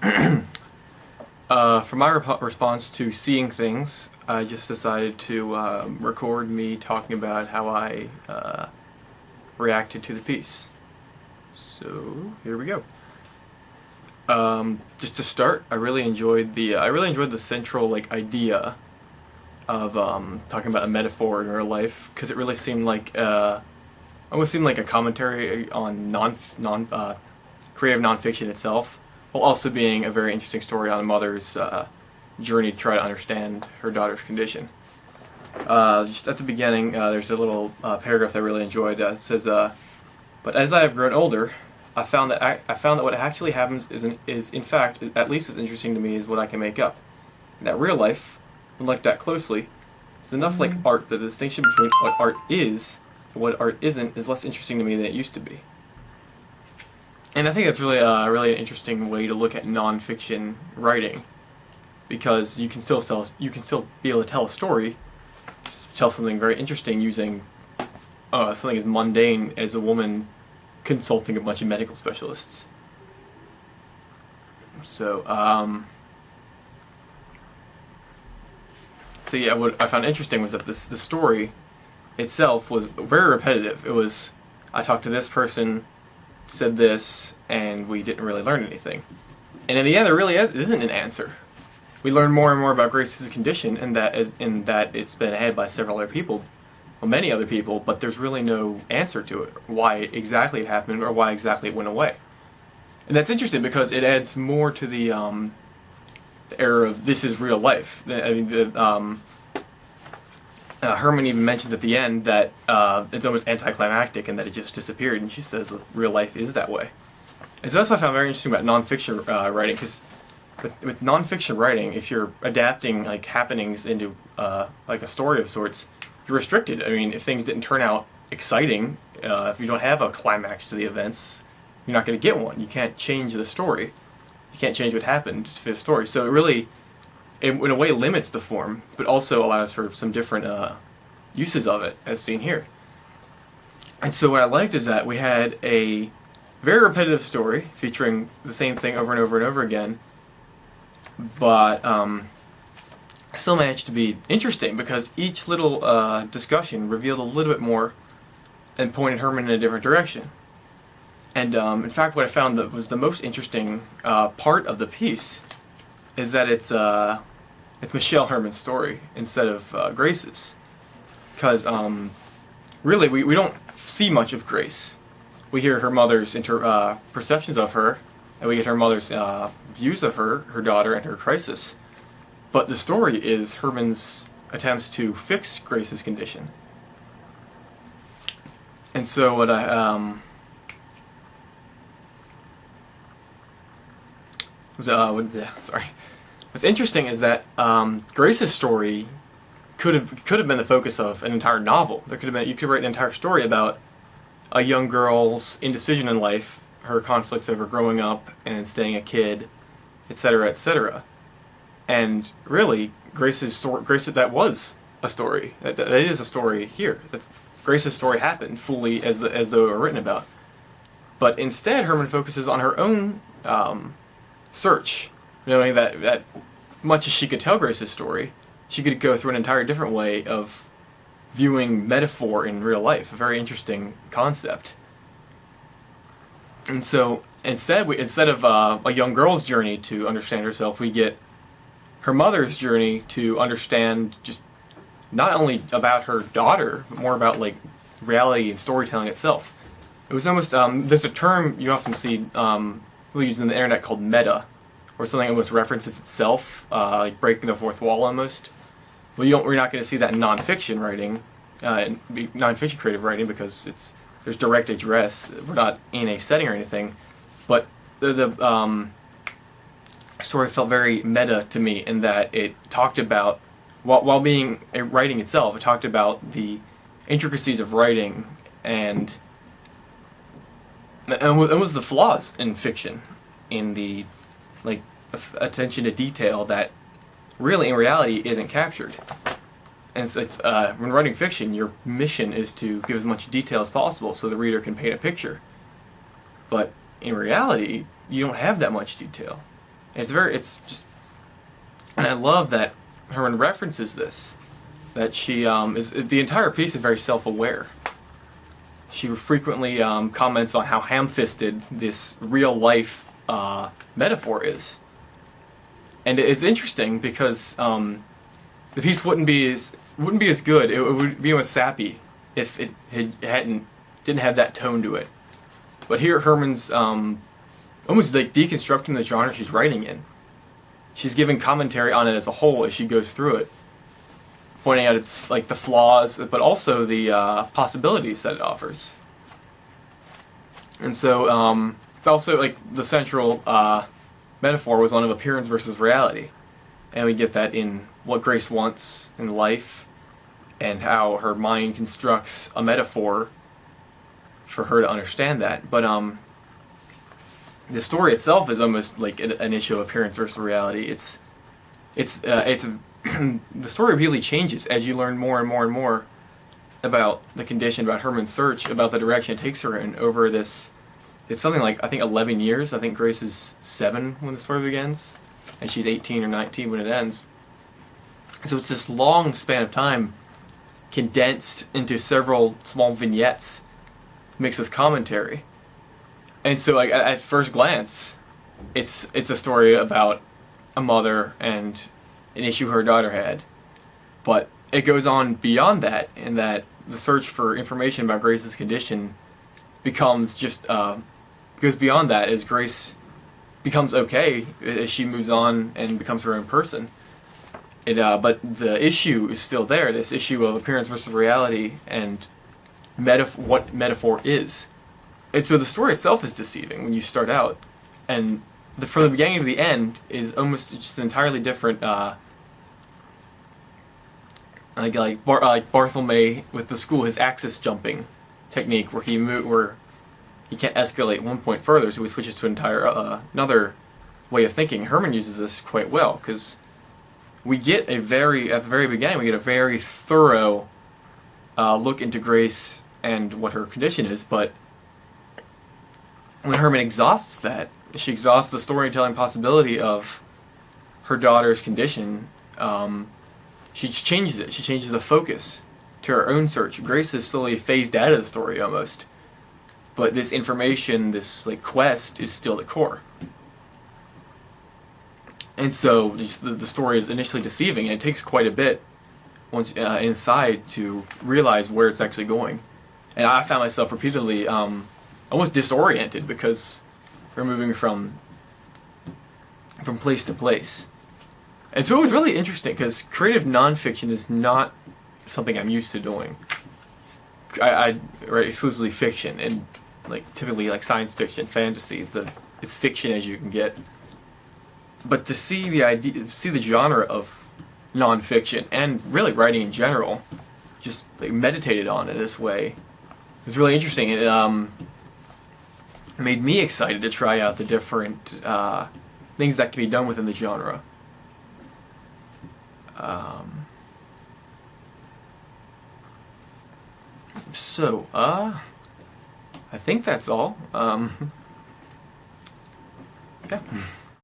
For my response to seeing things, I just decided to record me talking about how I reacted to the piece. So here we go. Just to start, I really enjoyed the central idea of talking about a metaphor in real life, because it really seemed like almost seemed like a commentary on creative nonfiction itself, while also being a very interesting story on a mother's journey to try to understand her daughter's condition. Just at the beginning, there's a little paragraph that I really enjoyed. It says, "But as I have grown older, I found that what actually happens is in fact at least as interesting to me as what I can make up. And that real life, when looked at closely, is enough like art that the distinction between what art is and what art isn't is less interesting to me than it used to be." And I think that's really an interesting way to look at nonfiction writing, because you can still be able to tell a story, tell something very interesting using something as mundane as a woman consulting a bunch of medical specialists. So, yeah, what I found interesting was that the story itself was very repetitive. It was, I talked to this person, said this, and we didn't really learn anything. And in the end, there really isn't an answer. We learn more and more about Grace's condition, and that it's been had by several other people, well, many other people, but there's really no answer to it, why exactly it happened or why exactly it went away. And that's interesting because it adds more to the era of this is real life. I mean, Herman even mentions at the end that it's almost anticlimactic and that it just disappeared, and she says real life is that way. And so that's what I found very interesting about nonfiction writing, because with nonfiction writing, if you're adapting happenings into a story of sorts, you're restricted. I mean, if things didn't turn out exciting, if you don't have a climax to the events, you're not going to get one. You can't change the story. You can't change what happened to fit a story. So it really, in a way, limits the form, but also allows for some different uses of it, as seen here. And so what I liked is that we had a very repetitive story featuring the same thing over and over and over again, but still managed to be interesting because each little discussion revealed a little bit more and pointed Herman in a different direction. And in fact, what I found that was the most interesting part of the piece is that it's Michelle Herman's story instead of Grace's, because really we don't see much of Grace. We hear her mother's perceptions of her, and we get her mother's views of her daughter, and her crisis. But the story is Herman's attempts to fix Grace's condition. And so what what's interesting is that Grace's story could have been the focus of an entire novel. You could write an entire story about a young girl's indecision in life, her conflicts over growing up and staying a kid, etc., etc. And really, Grace's story, that was a story. That is a story here. Grace's story happened fully as though it were written about. But instead, Herman focuses on her own search, knowing that much as she could tell Grace's story, she could go through an entire different way of viewing metaphor in real life. A very interesting concept. And so instead of a young girl's journey to understand herself, we get her mother's journey to understand just not only about her daughter, but more about reality and storytelling itself. It was almost there's a term you often see we use on the internet called meta, where something almost references itself, like breaking the fourth wall almost. Well, we're not going to see that in nonfiction writing, nonfiction creative writing, because there's direct address. We're not in a setting or anything, but the story felt very meta to me in that it talked about, while being a writing itself, it talked about the intricacies of writing and was the flaws in fiction, in the attention to detail that really in reality isn't captured. And it's when writing fiction, your mission is to give as much detail as possible so the reader can paint a picture. But in reality, you don't have that much detail. And and I love that Herman references this, that she the entire piece is very self-aware. She frequently comments on how ham-fisted this real-life metaphor is. And it's interesting because the piece wouldn't be as good, it would be almost sappy if it didn't have that tone to it. But here Herman's almost like deconstructing the genre she's writing in. She's giving commentary on it as a whole as she goes through it, pointing out its like the flaws, but also the possibilities that it offers. And so, also like the central metaphor was one of appearance versus reality, and we get that in what Grace wants in life, and how her mind constructs a metaphor for her to understand that. But the story itself is almost like an issue of appearance versus reality. The story really changes as you learn more and more and more about the condition, about Herman's search, about the direction it takes her in over this. It's something like, I think, 11 years. I think Grace is 7 when the story begins, and she's 18 or 19 when it ends. So it's this long span of time condensed into several small vignettes mixed with commentary. And so, like, at first glance, it's a story about a mother and an issue her daughter had. But it goes on beyond that, in that the search for information about Grace's condition becomes just goes beyond that as Grace becomes okay as she moves on and becomes her own person. But the issue is still there. This issue of appearance versus reality and what metaphor is. And so the story itself is deceiving when you start out, and from the beginning to the end is almost just an entirely different, like Bartholomew with the school, his axis jumping technique, where he can't escalate one point further, so he switches to another way of thinking. Herman uses this quite well because we get at the very beginning, we get a very thorough look into Grace and what her condition is, but when Herman exhausts that, she exhausts the storytelling possibility of her daughter's condition. She changes it. She changes the focus to her own search. Grace is slowly phased out of the story almost, but this information, this like quest, is still the core. And so the story is initially deceiving, and it takes quite a bit once inside to realize where it's actually going. And I found myself repeatedly almost disoriented because we're moving from place to place. And so it was really interesting because creative nonfiction is not something I'm used to doing. I write exclusively fiction, and like typically like science fiction, fantasy. It's fiction as you can get. But to see the genre of nonfiction and really writing in general, just like meditated on in this way, was really interesting. It made me excited to try out the different things that can be done within the genre. So, I think that's all. Yeah.